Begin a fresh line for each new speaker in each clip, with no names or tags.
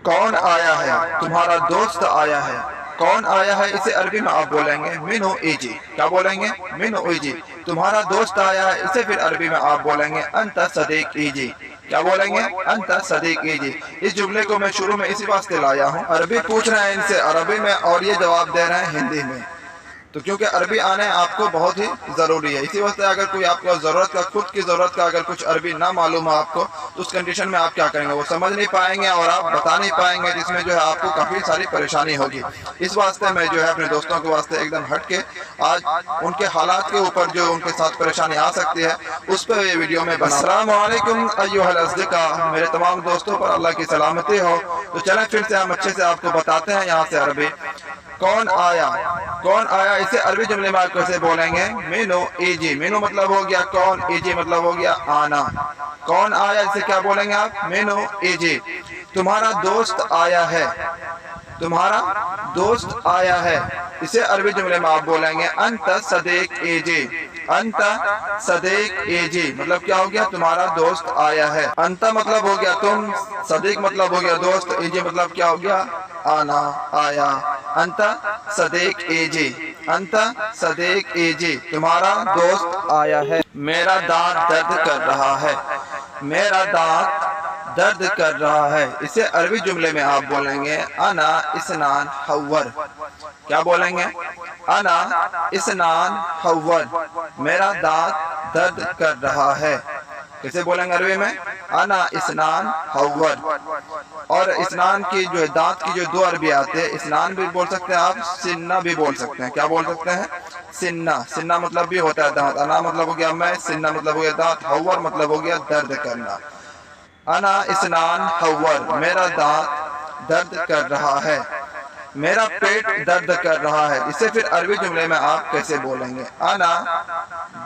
कौन आया है, तुम्हारा दोस्त आया है। कौन आया है इसे अरबी में आप बोलेंगे मिनो इजी। क्या बोलेंगे? मिनो इजी। तुम्हारा दोस्त आया है इसे फिर अरबी में आप बोलेंगे अंता सदीक इजी। क्या बोलेंगे? अंता सदीक इजी। इस जुमले को मैं शुरू में इसी वास्ते लाया हूँ, अरबी पूछ रहे हैं इनसे अरबी में और ये जवाब दे रहे हैं हिंदी में, तो क्योंकि अरबी आने आपको बहुत ही ज़रूरी है। इसी वजह अगर कोई आपको ज़रूरत का, खुद की ज़रूरत का अगर कुछ अरबी ना मालूम है आपको, तो उस कंडीशन में आप क्या करेंगे? वो समझ नहीं पाएंगे और आप बता नहीं पाएंगे, जिसमें जो है आपको काफ़ी सारी परेशानी होगी। इस वास्ते मैं जो है अपने दोस्तों के वास्ते एकदम हट के आज उनके हालात के ऊपर जो उनके साथ परेशानी आ सकती है उस पर ये वीडियो में बना। अस्सलामु अलैकुम अय्युहल अस्दिका, मेरे तमाम दोस्तों पर अल्लाह की सलामती हो। तो चलें फिर से हम अच्छे से आपको बताते हैं यहाँ से अरबी। कौन आया, कौन आया इसे अरबी जुमले में आप कैसे बोलेंगे? मिनो इजी। मिनो मतलब हो गया कौन, इजी मतलब हो गया आना। कौन आया इसे क्या बोलेंगे आप? मिनो इजी। तुम्हारा दोस्त आया है, तुम्हारा दोस्त आया है इसे अरबी जुमले में आप बोलेंगे अंता सदीक इजी। अंता सदीक इजी मतलब क्या हो गया? तुम्हारा दोस्त आया है। अंता मतलब हो गया तुम, सदीक मतलब हो गया दोस्त, इजी मतलब क्या हो गया? आना, आया। अंता सदीक इजी, अंता सदीक इजी, तुम्हारा दोस्त आया है। मेरा दांत दर्द कर रहा है, मेरा दांत दर्द कर रहा है इसे अरबी जुमले में आप बोलेंगे अना इसनान हव्वर। क्या बोलेंगे? अना इसनान हव्वर, मेरा दांत दर्द कर रहा है। कैसे बोलेंगे अरबी में? अना इसनान हव्वर। और इसनान की जो है दांत की जो दो अरबी आते हैं, इसनान भी बोल सकते हैं आप, सिन्ना भी बोल सकते हैं। क्या बोल सकते हैं? सिन्ना। सिन्ना मतलब भी होता है दांत। अना मतलब हो गया मैं, सिन्ना मतलब हो गया दांत, हव्वर मतलब हो गया दर्द करना। अना इसनान हव्वर, मेरा दांत दर्द कर रहा है, मेरा पेट दर्द कर रहा है इसे फिर अरबी जुमले में आप कैसे बोलेंगे? अना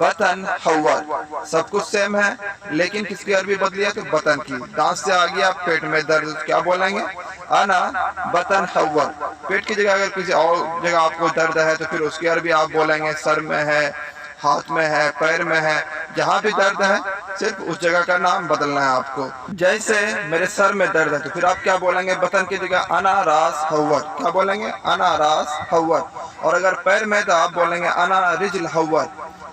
बतन हव्वर। सब कुछ सेम है लेकिन किसकी अरबी बदली है? तो बतन की। दांत से आ गया पेट में दर्द, क्या बोलेंगे? अना बतन हव्वर। पेट की जगह अगर किसी और जगह आपको दर्द है तो फिर उसकी अरबी आप बोलेंगे सर में है, हाथ में है, पैर में है, जहाँ भी दर्द है सिर्फ उस जगह का नाम बदलना है आपको। जैसे मेरे सर में दर्द है तो फिर आप क्या बोलेंगे? बतन की जगह अना रास हव्वर। क्या बोलेंगे? अना रास हव्वर। और अगर पैर में तो आप बोलेंगे अना रिजल हव्वर,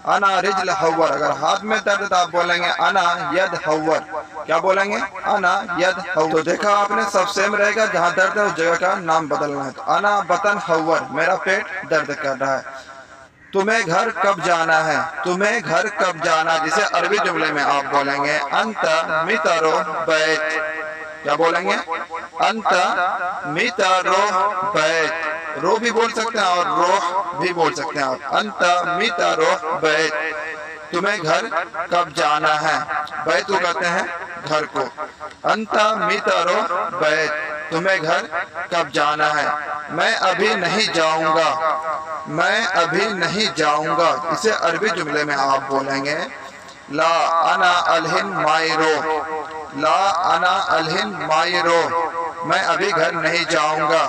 अना रिजल हव्वर। अगर हाथ में दर्द तो आप बोलेंगे अना यद हव्वर। क्या बोलेंगे? अना यद हव्वर। तो देखा आपने, सब सेम रहेगा, जहाँ दर्द है उस जगह का नाम बदलना है। तो अना बतन हव्वर, मेरा पेट दर्द कर रहा है। तुम्हें घर कब जाना है, तुम्हें घर कब जाना जिसे अरबी जुमले में आप बोलेंगे अंता मितारो बैत। क्या बोलेंगे? अंता मितारो बैत। रो भी बोल सकते हैं और रोह भी बोल सकते हैं आप। अंता मितारो बैत, तुम्हें घर कब जाना है। बैत को कहते हैं घर को। अंता मितारो बैत, तुम्हें घर कब जाना है। मैं अभी नहीं जाऊंगा, मैं अभी नहीं जाऊंगा इसे अरबी जुमले में आप बोलेंगे ला अना अलहिन मायरो। ला अना अलहिन मायरो, मैं अभी घर नहीं जाऊंगा।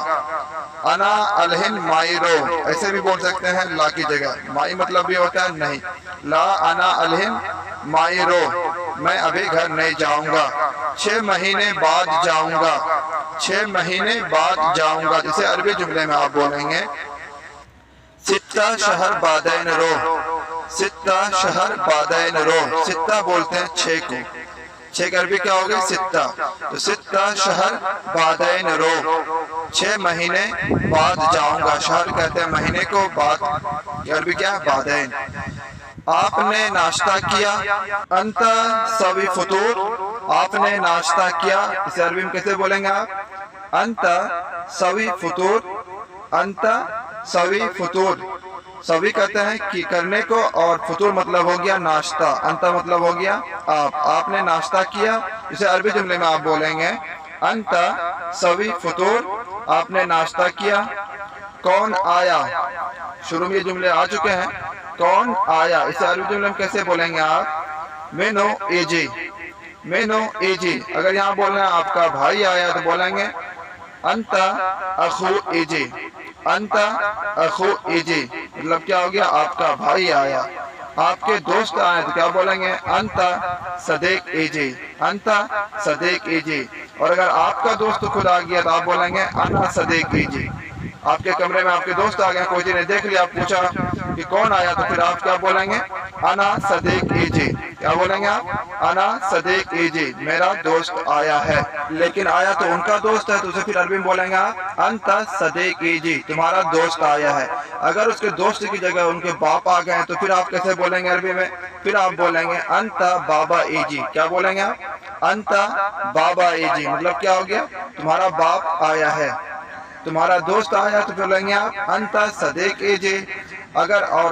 अना अलहिन मायरो ऐसे भी बोल सकते हैं ला की जगह। माई मतलब भी होता है नहीं। ला अना अलहिन मायरो, मैं अभी घर नहीं जाऊंगा। 6 महीने बाद जाऊंगा, 6 महीने बाद जाऊंगा जिसे अरबी जुमले में आप बोलेंगे सित्ता शहर बादैन रो। सित्ता शहर बादैन रो, सित्ता बोलते हैं 6 को। 6 की अरबी क्या हो गई? सित्ता। तो सित्ता शहर बादैन रो, 6 महीने बाद जाऊंगा। शहर कहते हैं महीने को, बाद अरबी क्या है? बादैन। आपने नाश्ता किया अंता सवी फतूर, आपने नाश्ता किया इसे अरबी में कैसे बोलेंगे आप? अंता सवी फतूर, अंता सवी फतूर। सवी कहते हैं कि करने को और फतूर मतलब हो गया नाश्ता, अंता मतलब हो गया आप। आपने नाश्ता किया इसे अरबी जुमले में आप बोलेंगे अंता सवी फतूर, आपने नाश्ता किया। कौन आया, शुरू में ये जुमले आ चुके हैं। कौन आया इसे अरबी जुमले में कैसे बोलेंगे आप? मिनो इजी, मिनो इजी। अगर यहाँ बोलना है आपका भाई आया तो बोलेंगे अंता अखू इजी, अंता अखू इजी मतलब क्या हो गया? आपका भाई आया। آپ کے دوست آئے تو کیا بولیں گے؟ انتا صدیق ایجی، انتا صدیق ایجی۔ اور اگر آپ کا دوست خود آ گیا تو آپ بولیں گے انا صدیق ایجی۔ آپ کے کمرے میں آپ کے دوست آ گئے، کوئی نے دیکھ لیا، آپ پوچھا کہ کون آیا، تو پھر آپ کیا بولیں گے؟ انا صدیق ایجی۔ کیا بولیں گے آپ؟ انا صدیق ایجی، میرا دوست آیا ہے۔ لیکن آیا تو ان کا دوست ہے، تو اسے پھر عربی میں بولیں گے آپ انتا صدیق ایجی، تمہارا دوست آیا ہے۔ اگر اس کے دوست کی جگہ ان کے باپ آ گئے تو پھر آپ کیسے بولیں گے عربی میں؟ پھر آپ بولیں گے انتا بابا ایجی۔ کیا بولیں گے آپ؟ انتا بابا ایجی، مطلب کیا ہو گیا؟ تمہارا باپ آیا ہے۔ تمہارا دوست آیا تو بولیں گے آپ انتا صدیق ایجی۔ اگر اور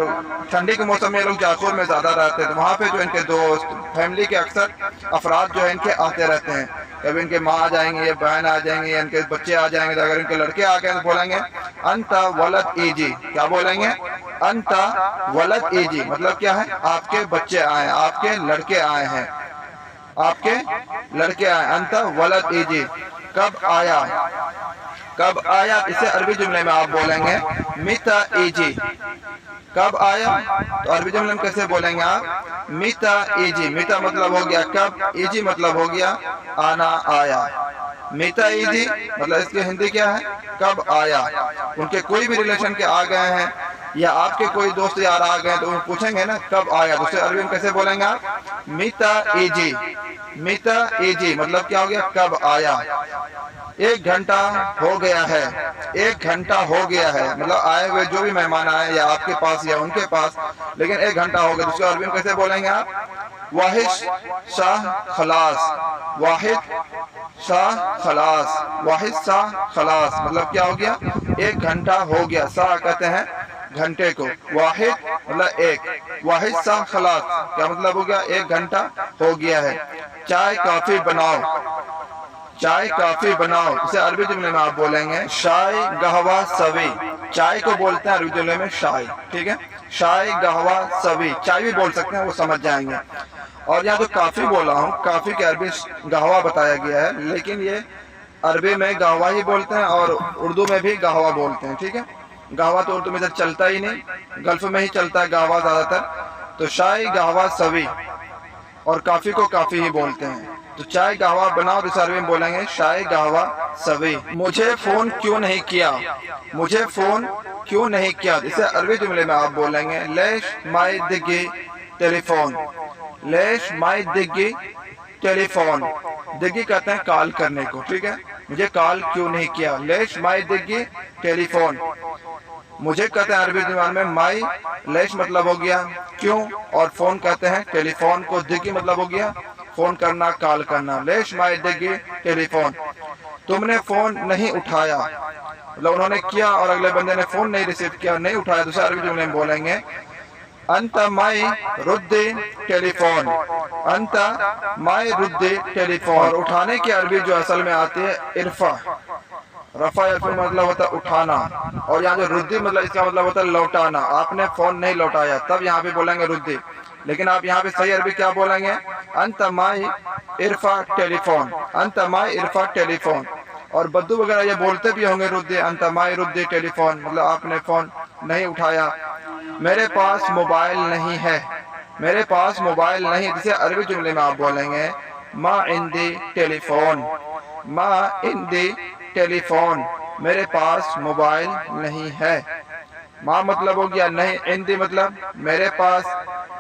ٹھنڈی کے موسم میں لوگ جاخور میں زیادہ رہتے ہیں تو وہاں پہ جو ان کے دوست فیملی کے اکثر افراد جو ہیں ان کے آتے رہتے ہیں، کبھی ان کے ماں آ جائیں گے یا بہن آ جائیں گے یا ان کے بچے آ جائیں گے، تو اگر ان کے لڑکے آ گئے تو بولیں گے انتا ولد ایجی۔ کیا بولیں گے؟ انتا ولد ایجی، مطلب کیا ہے؟ آپ کے بچے آئے ہیں، آپ کے لڑکے آئے ہیں، آپ کے لڑکے آئے، انتا ولد ایجی۔ کب آیا؟ کب آیا اسے عربی جملے میں آپ بولیں گے میتا ایجی۔ کب آیا تو عربی جملے میں کیسے بولیں گے آپ؟ میتا ایجی۔ میتا مطلب ہو گیا کب، ایجی مطلب ہو گیا آنا، آیا۔ میتا ایجی مطلب اس کی ہندی کیا ہے؟ کب آیا۔ ان کے کوئی بھی ریلیشن کے آ گئے ہیں یا آپ کے کوئی دوست یار آ گئے تو وہ پوچھیں گے نا کب آیا، تو اسے عربی میں کیسے بولیں گے آپ؟ میتا ایجی۔ میتا ایجی مطلب کیا ہو گیا؟ کب آیا۔ ایک گھنٹہ ہو گیا ہے، ایک گھنٹہ ہو گیا ہے مطلب آئے ہوئے جو بھی مہمان آئے یا آپ کے پاس یا ان کے پاس، لیکن ایک گھنٹہ ہو گیا، تو اس کو عربی میں کیسے بولیں گے آپ؟ واحد شاہ خلاص، واحد شاہ خلاص، واحد شاہ خلاص مطلب کیا ہو گیا؟ ایک گھنٹہ ہو گیا۔ سا کہتے ہیں گھنٹے کو، واحد مطلب ایک، واحد شاہ خلاص کیا مطلب ہو گیا؟ ایک گھنٹہ ہو گیا ہے۔ چائے کافی بناؤ، چائے کافی بناؤ، اسے عربی جملے میں آپ بولیں گے شائے گہوا سوی۔ چائے کو بولتے ہیں عربی جملے میں شائے، ٹھیک ہے؟ شائے گہوا سوی، چائے بھی بول سکتے ہیں، وہ سمجھ جائیں گے۔ اور یہاں جو کافی بولا ہوں، کافی کے عربی گہوا بتایا گیا ہے، لیکن یہ عربی میں گہوا ہی بولتے ہیں اور اردو میں بھی گہوا بولتے ہیں، ٹھیک ہے؟ گہوا تو اردو میں ادھر چلتا ہی نہیں، گلف میں ہی چلتا ہے گہوا زیادہ تر، تو شائے گہوا سوی، اور کافی کو کافی ہی بولتے ہیں۔ تو چائے گہوا بناؤ، تو عربی میں بولیں گے شائے گہوا سوی۔ مجھے فون کیوں نہیں کیا، مجھے فون کیوں نہیں کیا، اسے عربی جملے میں آپ بولیں گے لیش مائی دگی ٹیلی فون، لیش مائی دگی ٹیلی فون۔ دگی کہتے ہیں کال کرنے کو، ٹھیک ہے؟ مجھے کال کیوں نہیں کیا، لیش مائی دگی ٹیلی فون۔ مجھے کہتے ہیں عربی زبان میں مائی، لیش مطلب ہو گیا کیوں، اور فون کہتے ہیں ٹیلی فون کو، دگی مطلب ہو گیا فون کرنا، کال کرنا، لیش مائی دگی ٹیلی فون۔ تم نے فون نہیں اٹھایا، مطلب انہوں نے کیا اور اگلے بندے نے فون نہیں ریسیو کیا، نہیں اٹھایا، دوسرے عربی جملے میں بولیں گے انتا مائی ردی ٹیلی فون، انتا مائی ردی ٹیلی فون۔ اور اٹھانے کی عربی جو اصل میں آتی ہے ارفع، رفع مطلب ہوتا ہے اٹھانا، اور یہاں جو ردی مطلب اس کا مطلب ہوتا ہے لوٹانا۔ آپ نے فون نہیں لوٹایا تب یہاں پہ بولیں گے ردی، لیکن آپ یہاں پہ صحیح عربی کیا بولیں گے؟ انت مائی ارفع ٹیلی فون، انت مائی ارفع ٹیلی فون۔ اور بدو وغیرہ یہ بولتے بھی ہوں گے ردی، انت مائی ردی ٹیلی فون، مطلب آپ نے فون نہیں اٹھایا۔ میرے پاس موبائل نہیں ہے، میرے پاس موبائل نہیں، جسے عربی جملے میں آپ بولیں گے ما عندی ٹیلی فون، ما عندی ٹیلی فون، میرے پاس موبائل نہیں ہے۔ ما مطلب ہو گیا نہیں، عندی مطلب میرے پاس،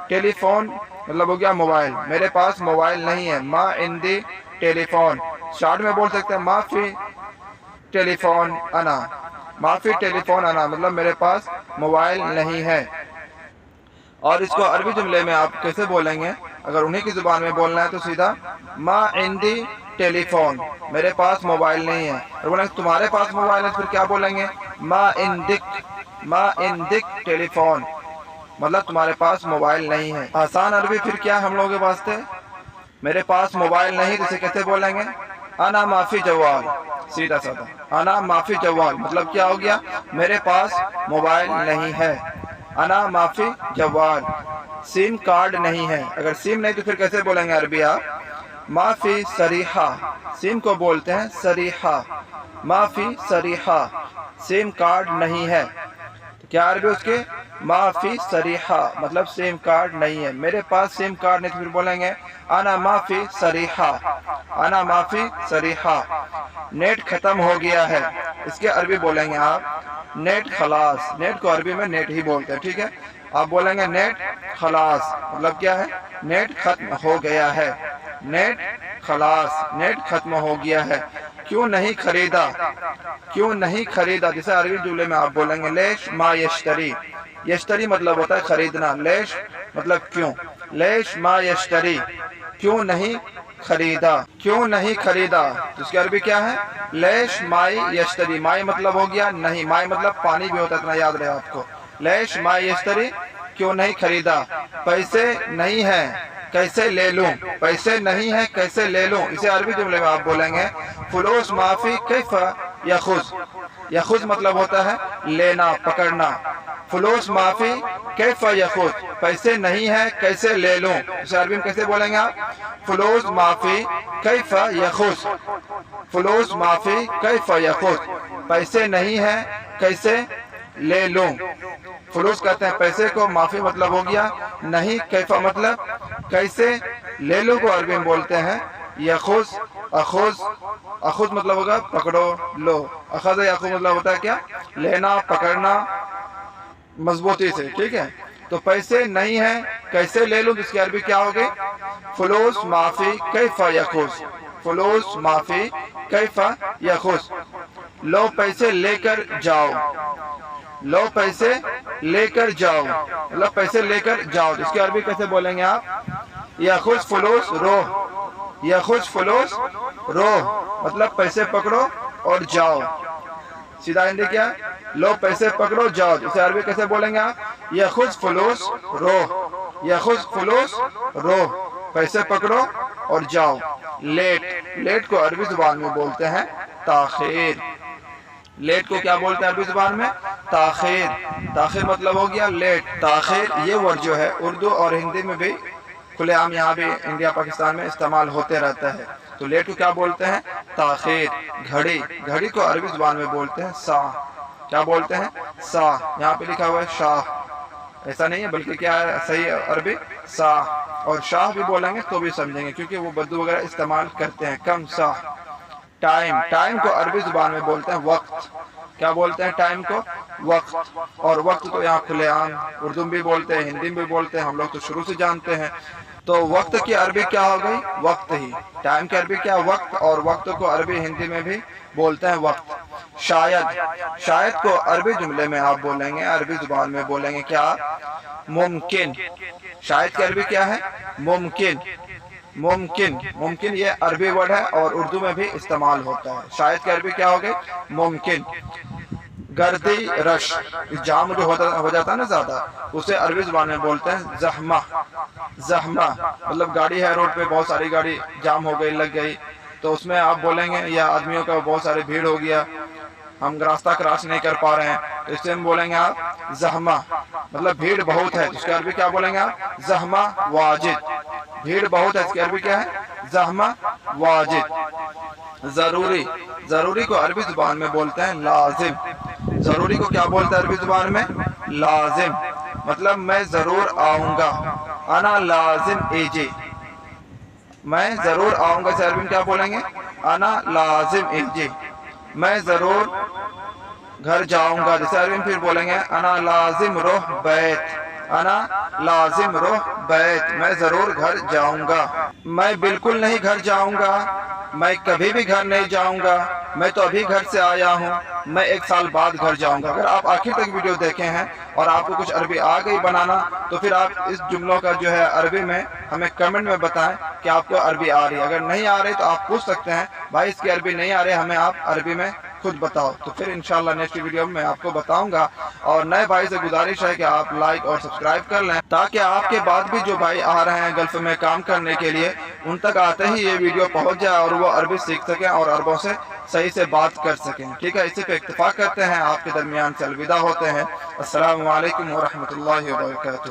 ٹیلی فون مطلب ہو گیا موبائل، میرے پاس موبائل نہیں ہے۔ ما عندی ٹیلی فون، شارٹ میں بول سکتے ہیں ما فی ٹیلی فون انا، ما فی ٹیلی فون انا مطلب میرے پاس موبائل نہیں ہے۔ اور اس کو عربی جملے میں آپ کیسے بولیں گے؟ اگر انہی کی زبان میں بولنا ہے تو سیدھا ما عندی ٹیلی فون، میرے پاس موبائل نہیں ہے۔ اور بولیں گے تمہارے پاس موبائل ہے، پھر کیا بولیں گے؟ ما عندک، ما عندک ٹیلی فون، مطلب تمہارے پاس موبائل نہیں ہے۔ آسان عربی پھر کیا ہے ہم لوگوں کے واسطے؟ میرے پاس موبائل نہیں، تو اسے کیسے بولیں گے؟ انا معافی جوال، سیدھا سادہ انا معافی جوال، مطلب کیا ہو گیا؟ میرے پاس موبائل نہیں ہے۔ انا معافی جوال، سیم کارڈ نہیں ہے، اگر سیم نہیں تو پھر کیسے بولیں گے عربی آپ؟ معافی سریحہ، سیم کو بولتے ہیں سریحہ، معافی سریحہ، سیم کارڈ نہیں ہے۔ کیا عربی اس کے माफी सरीहा मतलब सिम कार्ड नहीं है, मेरे पास सिम कार्ड नहीं। तो फिर बोलेंगे अना माफी सरीहा, अना माफी सरीहा। नेट खत्म हो गया है, इसके अरबी बोलेंगे आप नेट खलास। नेट को अरबी में नेट ही बोलते हैं, ठीक है। आप बोलेंगे नेट खलास मतलब क्या है, नेट खत्म हो गया है, नेट खलास, नेट खत्म हो गया है। क्यों नहीं खरीदा, क्यों नहीं खरीदा, जैसे अरबी जुमले में आप बोलेंगे लेश मा यश्तरी। यश्तरी मतलब होता है खरीदना, लेश मतलब क्यों, लेश मा यश्तरी, क्यों नहीं खरीदा, क्यों नहीं खरीदा। तो इसकी अरबी क्या है, लेश माई यश्तरी। माई मतलब हो गया नहीं, माई मतलब पानी भी होता है, इतना याद रहे आपको। लेश माई यश्तरी, क्यों नहीं खरीदा। पैसे नहीं है, कैसे ले लूं, पैसे नहीं है कैसे ले लूं। इसे अरबी जुमले में आप बोलेंगे फुलूस माफी कैफा यखुज। यखुज मतलब होता है लेना, पकड़ना। फुलूस माफी कैफा यखुज, पैसे नहीं है कैसे ले लूं। इसे अरबी में कैसे बोलेंगे आप, फुलूस माफी कैफा यखुज, फुलूस माफी कैफा यखुज, पैसे नहीं है कैसे ले लूं। फुलूस कहते हैं पैसे को, माफी मतलब हो गया नहीं, कैफा मतलब कैसे, ले लो को अरबी में बोलते हैं यखुज, अखुज। अखुज मतलब होगा पकड़ो, लो। अखज यखुज मतलब होता है क्या, लेना, पकड़ना मजबूती से, ठीक है। तो पैसे नहीं है कैसे ले लूं, इसकी अरबी क्या होगी, फुलूस माफी कैफा यखुज, फुलूस माफी कैफा यखुज। लो पैसे लेकर जाओ, लो पैसे लेकर जाओ मतलब पैसे लेकर जाओ। इसकी अरबी कैसे बोलेंगे आप, यखुज फुलूस रोह, यखुज फुलूस रोह मतलब पैसे पकड़ो और जाओ। सीधा हिंदी क्या, लो पैसे पकड़ो जाओ। इसे अरबी कैसे बोलेंगे आप, यखुज फुलूस रोह, यखुज फुलूस रोह, पैसे पकड़ो और जाओ। लेट, लेट को अरबी जुबान में बोलते हैं ताखीर। लेट को क्या बोलते हैं अरबी जुबान में, ताखीर। ताखीर मतलब हो गया लेट, ताखीर। ये वर्ड जो है उर्दू और हिंदी में भी खुलेआम यहाँ भी इंडिया पाकिस्तान में इस्तेमाल होते रहता है। तो लेट को क्या बोलते हैं, ताखीर। घड़ी, घड़ी को अरबी जुबान में बोलते हैं सा। क्या बोलते हैं, सा। यहाँ पे लिखा हुआ है शाह, ऐसा नहीं है बल्कि क्या है सही अरबी सा। और शाह भी बोलेंगे तो भी समझेंगे क्योंकि वो बद्दू वगैरह इस्तेमाल करते हैं, कम सा। टाइम, टाइम को अरबी जुबान में बोलते हैं वक्त। क्या बोलते हैं टाइम को, वक्त। और वक्त तो यहाँ खुलेआम उर्दू में भी बोलते हैं, हिंदी में भी बोलते हैं, हम लोग तो शुरू से जानते हैं। तो वक्त की अरबी क्या हो गई, वक्त ही। टाइम की अरबी क्या, वक्त। और वक्त को अरबी हिंदी में भी बोलते हैं वक्त। शायद, शायद को अरबी जुमले में आप बोलेंगे, अरबी जुबान में बोलेंगे क्या, मुमकिन। शायद की अरबी क्या है, मुमकिन, मुमकिन। मुमकिन ये अरबी वर्ड है और उर्दू में भी इस्तेमाल होता है। शायद की अरबी क्या हो गई, मुमकिन। गर्दी रश, जाम जो हो जाता है ना ज्यादा, उसे अरबी जुबान में बोलते हैं जहमा। जहमा मतलब गाड़ी है रोड पे, बहुत सारी गाड़ी जाम हो गई, लग गई, तो उसमें आप बोलेंगे या आदमियों का बहुत सारी भीड़ हो गया, हम रास्ता क्रॉस नहीं कर पा रहे हैं, तो इससे हम बोलेंगे आप जहमा मतलब भीड़ बहुत है। इसकी अरबी क्या बोलेंगे आप, जहमा वाजिद। भीड़ बहुत है, इसकी अरबी क्या है, जहमा वाजिद। जरूरी, जरूरी को अरबी जुबान में बोलते हैं लाजिम। जरूरी को क्या बोलते हैं अरबी जुबान में, लाजिम मतलब मैं जरूर आऊंगा, अना लाजिम एजी, मैं जरूर आऊंगा। इसे अरबी में क्या बोलेंगे, अना लाजिम एजी, मैं जरूर घर जाऊंगा। जैसे अरबी में फिर बोलेंगे अना लाजिम रोह बैत, अना लाजिम रोह बैत, मैं जरूर घर जाऊंगा। मैं बिल्कुल नहीं घर जाऊंगा, मैं कभी भी घर नहीं जाऊंगा, मैं तो अभी घर से आया हूँ, मैं 1 साल बाद घर जाऊंगा। अगर आप आखिर तक वीडियो देखे हैं और आपको कुछ अरबी आ गई बनाना, तो फिर आप इस जुमलों का जो है अरबी में हमें कमेंट में बताएं कि आपको अरबी आ रही है। अगर नहीं आ रही तो आप पूछ सकते हैं भाई इसकी अरबी नहीं आ रही, हमें आप अरबी में खुद बताओ। तो फिर इंशाल्लाह नेक्स्ट वीडियो में मैं आपको बताऊंगा। और नए भाई से गुजारिश है कि आप लाइक और सब्सक्राइब कर लें, ताकि आपके बाद भी जो भाई आ रहे हैं गल्फ में काम करने के लिए, उन तक आते ही ये वीडियो पहुंच जाए और वो अरबी सीख सकें और अरबों से सही से बात कर सकें। ठीक है, इसी पे इत्तेफाक करते हैं, आपके दरमियान से अलविदा होते हैं। अस्सलामु अलैकुम व रहमतुल्लाहि व बरकातुहू।